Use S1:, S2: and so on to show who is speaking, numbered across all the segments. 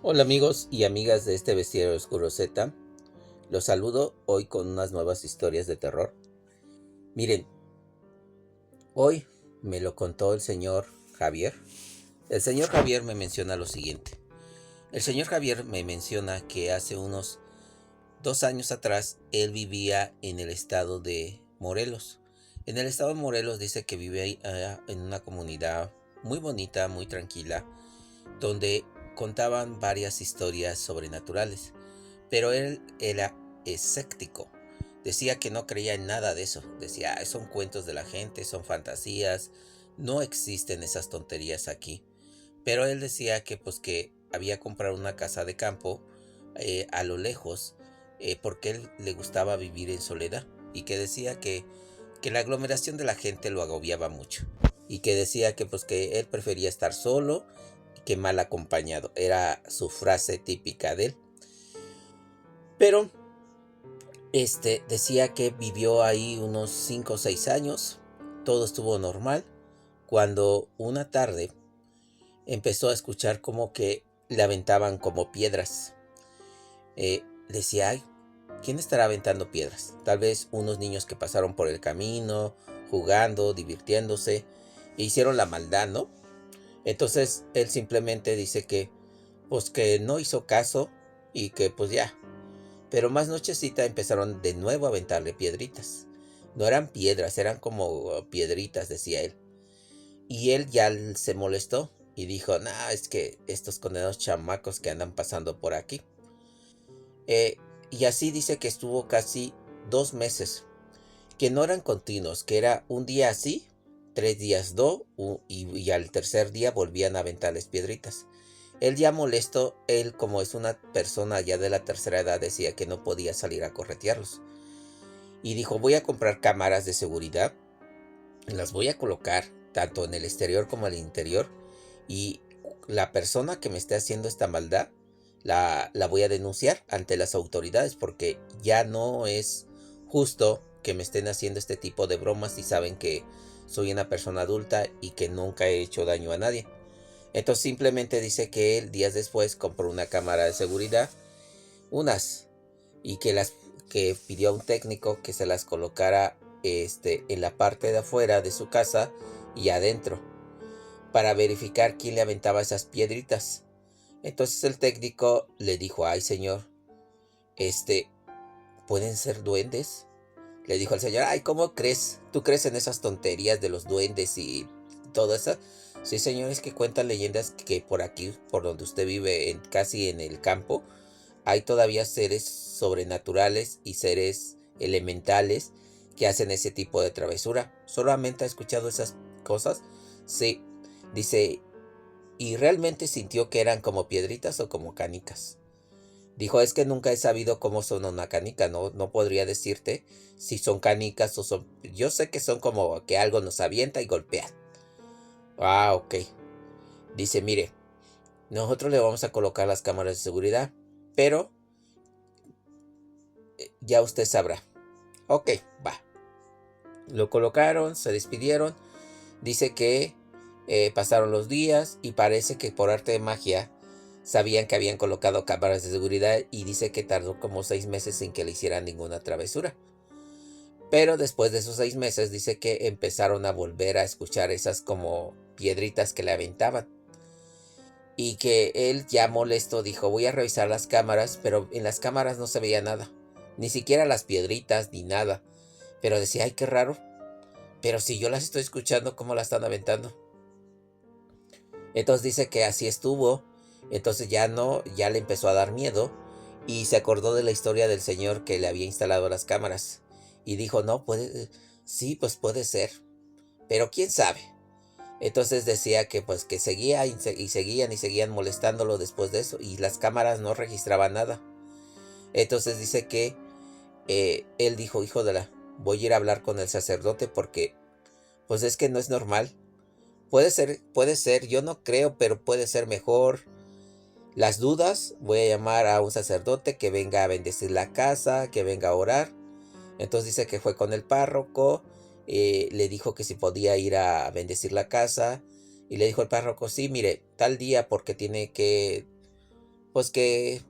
S1: Hola amigos y amigas de este Bestiario Oscuro Z. Los saludo hoy con unas nuevas historias de terror. Miren, hoy me lo contó el señor Javier. El señor Javier me menciona lo siguiente. El señor Javier me menciona que hace unos 2 años atrás él vivía en el estado de Morelos. En el estado de Morelos dice que vive ahí, en una comunidad muy bonita, muy tranquila, donde contaban varias historias sobrenaturales. Pero él era escéptico. Decía que no creía en nada de eso. Decía, son cuentos de la gente, son fantasías, no existen esas tonterías aquí. Pero él decía que pues que había comprado una casa de campo a lo lejos porque él le gustaba vivir en soledad y que decía que la aglomeración de la gente lo agobiaba mucho y que decía que pues que él prefería estar solo y que mal acompañado. Era su frase típica de él. Pero decía que vivió ahí unos 5 o 6 años, todo estuvo normal, cuando una tarde empezó a escuchar como que le aventaban como piedras. Decía, ay, ¿quién estará aventando piedras? Tal vez unos niños que pasaron por el camino, jugando, divirtiéndose, e hicieron la maldad, ¿no? Entonces él simplemente dice que, pues que no hizo caso y que pues ya. Pero más nochecita empezaron de nuevo a aventarle piedritas. No eran piedras, eran como piedritas, decía él. Y él ya se molestó y dijo, nah, es que estos condenados chamacos que andan pasando por aquí. Y así dice que estuvo casi 2 meses, que no eran continuos, que era un día así, 3 días no, y al tercer día volvían a aventarles piedritas. Él ya molesto, él como es una persona ya de la tercera edad, decía que no podía salir a corretearlos. Y dijo, voy a comprar cámaras de seguridad, las voy a colocar tanto en el exterior como en el interior, y la persona que me esté haciendo esta maldad, la voy a denunciar ante las autoridades, porque ya no es justo que me estén haciendo este tipo de bromas y saben que soy una persona adulta y que nunca he hecho daño a nadie. Entonces simplemente dice que él días después compró una cámara de seguridad, unas, y que pidió a un técnico que se las colocara en la parte de afuera de su casa y adentro para verificar quién le aventaba esas piedritas. Entonces el técnico le dijo, ay señor, este, ¿pueden ser duendes? Le dijo al señor, ay, ¿cómo crees? ¿Tú crees en esas tonterías de los duendes y todo eso? Sí, señor, es que cuentan leyendas que por aquí, por donde usted vive, casi en el campo, hay todavía seres sobrenaturales y seres elementales que hacen ese tipo de travesura. ¿Solamente ha escuchado esas cosas? Sí, dice, y realmente sintió que eran como piedritas o como canicas. Dijo, es que nunca he sabido cómo son una canica, no podría decirte si son canicas o son... Yo sé que son como que algo nos avienta y golpea. Ah, ok. Dice, mire, nosotros le vamos a colocar las cámaras de seguridad, pero ya usted sabrá. Ok, va. Lo colocaron, se despidieron. Dice que pasaron los días y parece que por arte de magia sabían que habían colocado cámaras de seguridad y dice que tardó como 6 meses sin que le hicieran ninguna travesura. Pero después de esos 6 meses dice que empezaron a volver a escuchar esas como piedritas que le aventaban. Y que él ya molesto dijo, voy a revisar las cámaras, pero en las cámaras no se veía nada. Ni siquiera las piedritas ni nada. Pero decía, ay, qué raro. Pero si yo las estoy escuchando, ¿cómo las están aventando? Entonces dice que así estuvo. Entonces ya no, ya le empezó a dar miedo. Y se acordó de la historia del señor que le había instalado las cámaras. Y dijo, no, puede, sí, pues puede ser. Pero quién sabe. Entonces decía que pues que seguía y seguían y seguían molestándolo después de eso. Y las cámaras no registraban nada. Entonces dice que él dijo, hijo de la, voy a ir a hablar con el sacerdote porque pues es que no es normal. Puede ser, yo no creo, pero puede ser mejor. Las dudas, voy a llamar a un sacerdote que venga a bendecir la casa, que venga a orar. Entonces dice que fue con el párroco, le dijo que si podía ir a bendecir la casa. Y le dijo el párroco, sí, mire, tal día porque tiene que pues que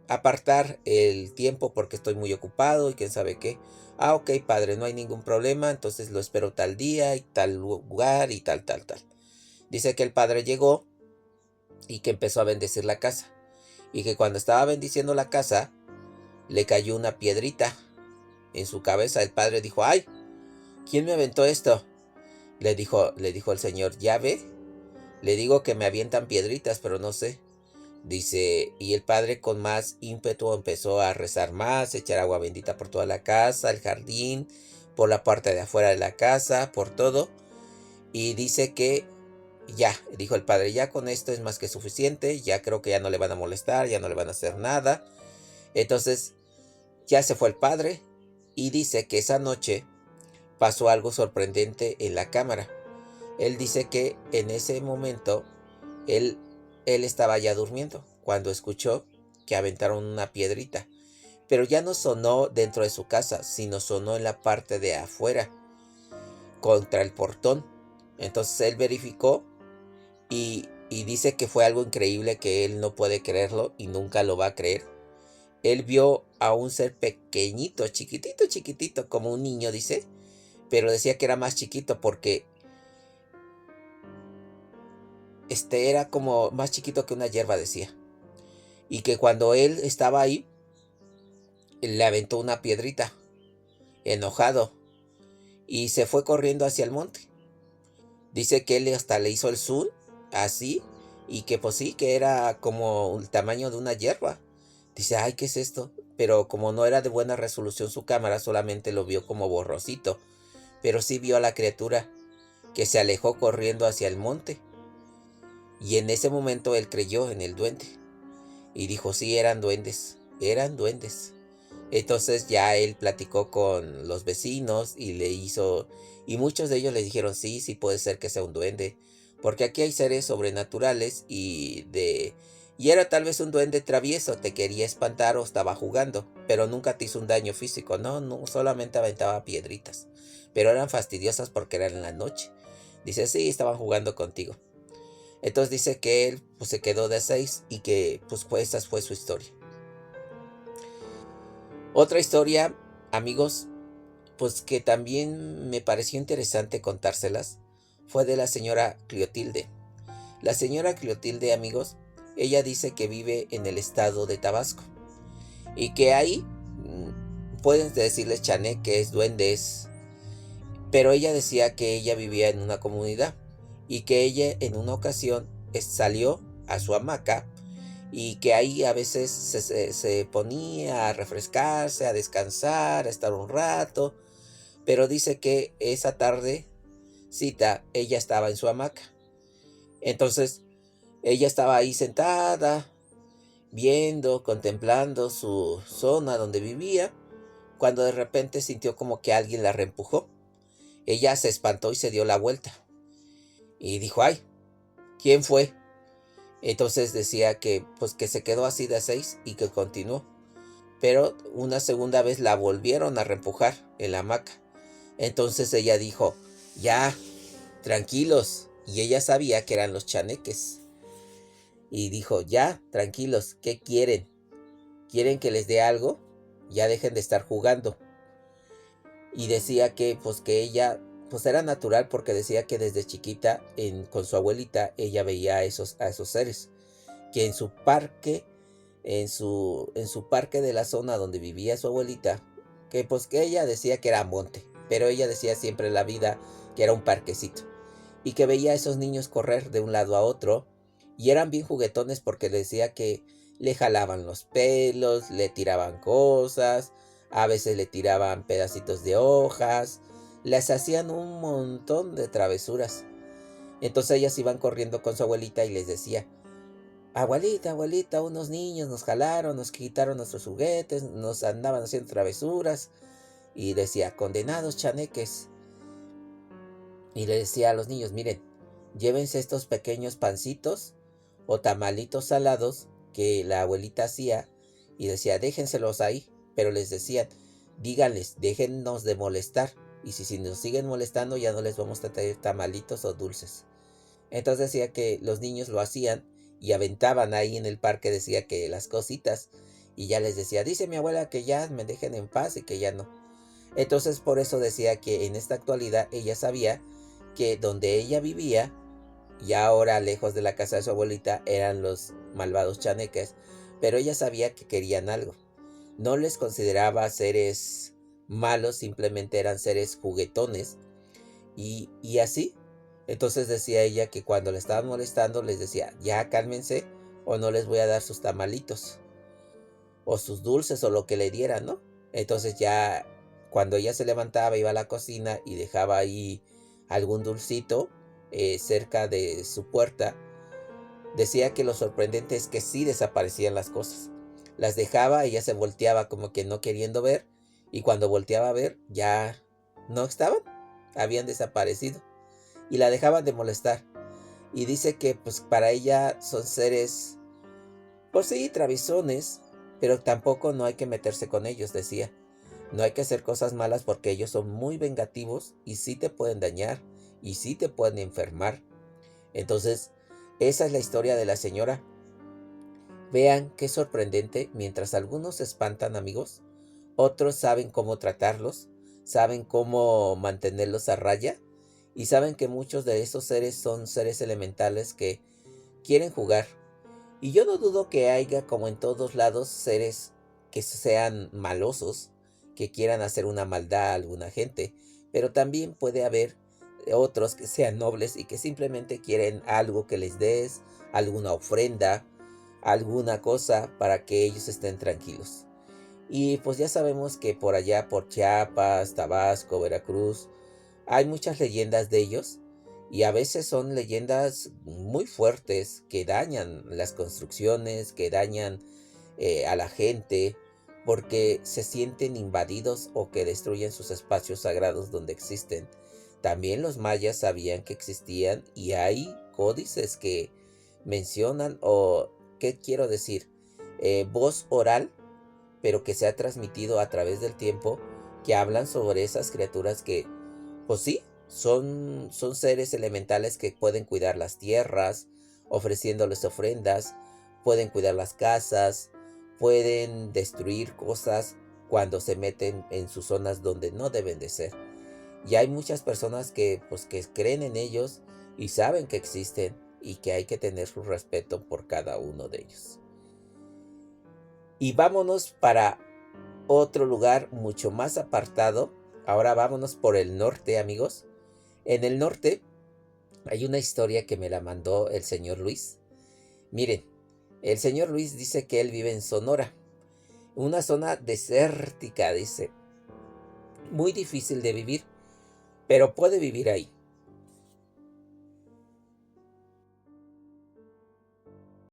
S1: apartar el tiempo porque estoy muy ocupado y quién sabe qué. Ah, ok, padre, no hay ningún problema, entonces lo espero tal día y tal lugar y tal, tal, tal. Dice que el padre llegó y que empezó a bendecir la casa. Y que cuando estaba bendiciendo la casa, le cayó una piedrita en su cabeza. El padre dijo, ay, ¿quién me aventó esto? Le dijo el señor, ya ve, le digo que me avientan piedritas, pero no sé. Dice, y el padre con más ímpetu empezó a rezar más, echar agua bendita por toda la casa, el jardín, por la parte de afuera de la casa, por todo. Y dice que ya, dijo el padre, ya con esto es más que suficiente, ya creo que ya no le van a molestar, ya no le van a hacer nada. Entonces, ya se fue el padre y dice que esa noche pasó algo sorprendente en la cámara. Él dice que en ese momento él, él estaba ya durmiendo cuando escuchó que aventaron una piedrita. Pero ya no sonó dentro de su casa, sino sonó en la parte de afuera, contra el portón. Entonces él verificó y dice que fue algo increíble que él no puede creerlo y nunca lo va a creer. Él vio a un ser pequeñito, chiquitito, chiquitito, como un niño, dice, pero decía que era más chiquito porque era como más chiquito que una hierba, decía. Y que cuando él estaba ahí, le aventó una piedrita, enojado, y se fue corriendo hacia el monte. Dice que él hasta le hizo el zoom, así, y que pues sí, que era como el tamaño de una hierba. Dice, ay, ¿qué es esto? Pero como no era de buena resolución su cámara, solamente lo vio como borrosito. Pero sí vio a la criatura que se alejó corriendo hacia el monte. Y en ese momento él creyó en el duende. Y dijo, sí, eran duendes, eran duendes. Entonces ya él platicó con los vecinos y le hizo... Y muchos de ellos le dijeron, sí, sí puede ser que sea un duende. Porque aquí hay seres sobrenaturales y era tal vez un duende travieso, te quería espantar o estaba jugando, pero nunca te hizo un daño físico, no, no, solamente aventaba piedritas. Pero eran fastidiosas porque eran en la noche. Dice, sí, estaban jugando contigo. Entonces dice que él pues se quedó de 6 y que pues esa fue su historia. Otra historia, amigos, pues que también me pareció interesante contárselas, fue de la señora Clotilde. La señora Clotilde, amigos, ella dice que vive en el estado de Tabasco y que ahí pueden decirles chané, que es duendes, pero ella decía que ella vivía en una comunidad y que ella en una ocasión salió a su hamaca y que ahí a veces se ponía a refrescarse, a descansar, a estar un rato, pero dice que esa tarde cita ella estaba en su hamaca. Entonces ella estaba ahí sentada, viendo, contemplando su zona donde vivía, cuando de repente sintió como que alguien la reempujó. Ella se espantó y se dio la vuelta y dijo, ay, ¿quién fue? Entonces decía que pues que se quedó así de 6 y que continuó. Pero una segunda vez la volvieron a reempujar en la hamaca. Entonces ella dijo, ya, tranquilos. Y ella sabía que eran los chaneques. Y dijo, ya, tranquilos, ¿qué quieren? ¿Quieren que les dé algo? Ya dejen de estar jugando. Y decía que pues que ella pues era natural porque decía que desde chiquita con su abuelita ella veía a esos seres. Que en su parque, en su parque de la zona donde vivía su abuelita, que pues que ella decía que era monte, pero ella decía siempre en la vida que era un parquecito. Y que veía a esos niños correr de un lado a otro y eran bien juguetones porque decía que le jalaban los pelos, le tiraban cosas, a veces le tiraban pedacitos de hojas, les hacían un montón de travesuras. Entonces ellas iban corriendo con su abuelita y les decía, abuelita, abuelita, unos niños nos jalaron, nos quitaron nuestros juguetes, nos andaban haciendo travesuras. Y decía, condenados chaneques. Y le decía a los niños, miren, llévense estos pequeños pancitos o tamalitos salados que la abuelita hacía. Y decía, déjenselos ahí. Pero les decían, díganles, déjennos de molestar. Y si nos siguen molestando, ya no les vamos a traer tamalitos o dulces. Entonces decía que los niños lo hacían y aventaban ahí en el parque, decía que las cositas, y ya les decía, dice mi abuela que ya me dejen en paz y que ya no. Entonces por eso decía que en esta actualidad ella sabía que donde ella vivía, y ahora lejos de la casa de su abuelita, eran los malvados chaneques, pero ella sabía que querían algo. No les consideraba seres malos, simplemente eran seres juguetones y así. Entonces decía ella que cuando le estaban molestando les decía, ya cálmense o no les voy a dar sus tamalitos o sus dulces o lo que le dieran, ¿no? Entonces ya cuando ella se levantaba iba a la cocina y dejaba ahí algún dulcito cerca de su puerta, decía que lo sorprendente es que sí desaparecían las cosas. Las dejaba, ella se volteaba como que no queriendo ver y cuando volteaba a ver ya no estaban, habían desaparecido y la dejaban de molestar. Y dice que pues para ella son seres, pues sí, traviesones, pero tampoco no hay que meterse con ellos, decía. No hay que hacer cosas malas porque ellos son muy vengativos y sí te pueden dañar y sí te pueden enfermar. Entonces, esa es la historia de la señora. Vean qué sorprendente, mientras algunos se espantan, amigos, otros saben cómo tratarlos, saben cómo mantenerlos a raya y saben que muchos de esos seres son seres elementales que quieren jugar. Y yo no dudo que haya, como en todos lados, seres que sean malosos, que quieran hacer una maldad a alguna gente, pero también puede haber otros que sean nobles y que simplemente quieren algo que les des, alguna ofrenda, alguna cosa para que ellos estén tranquilos. Y pues ya sabemos que por allá, por Chiapas, Tabasco, Veracruz, hay muchas leyendas de ellos y a veces son leyendas muy fuertes que dañan las construcciones, que dañan a la gente porque se sienten invadidos o que destruyen sus espacios sagrados donde existen. También los mayas sabían que existían y hay códices que mencionan o, ¿qué quiero decir? Voz oral, pero que se ha transmitido a través del tiempo, que hablan sobre esas criaturas que, pues sí, son seres elementales que pueden cuidar las tierras, ofreciéndoles ofrendas, pueden cuidar las casas, pueden destruir cosas cuando se meten en sus zonas donde no deben de ser. Y hay muchas personas que, pues, que creen en ellos y saben que existen y que hay que tener su respeto por cada uno de ellos. Y vámonos para otro lugar mucho más apartado. Ahora vámonos por el norte, amigos. En el norte hay una historia que me la mandó el señor Luis. Miren, el señor Luis dice que él vive en Sonora, una zona desértica, dice, muy difícil de vivir, pero puede vivir ahí.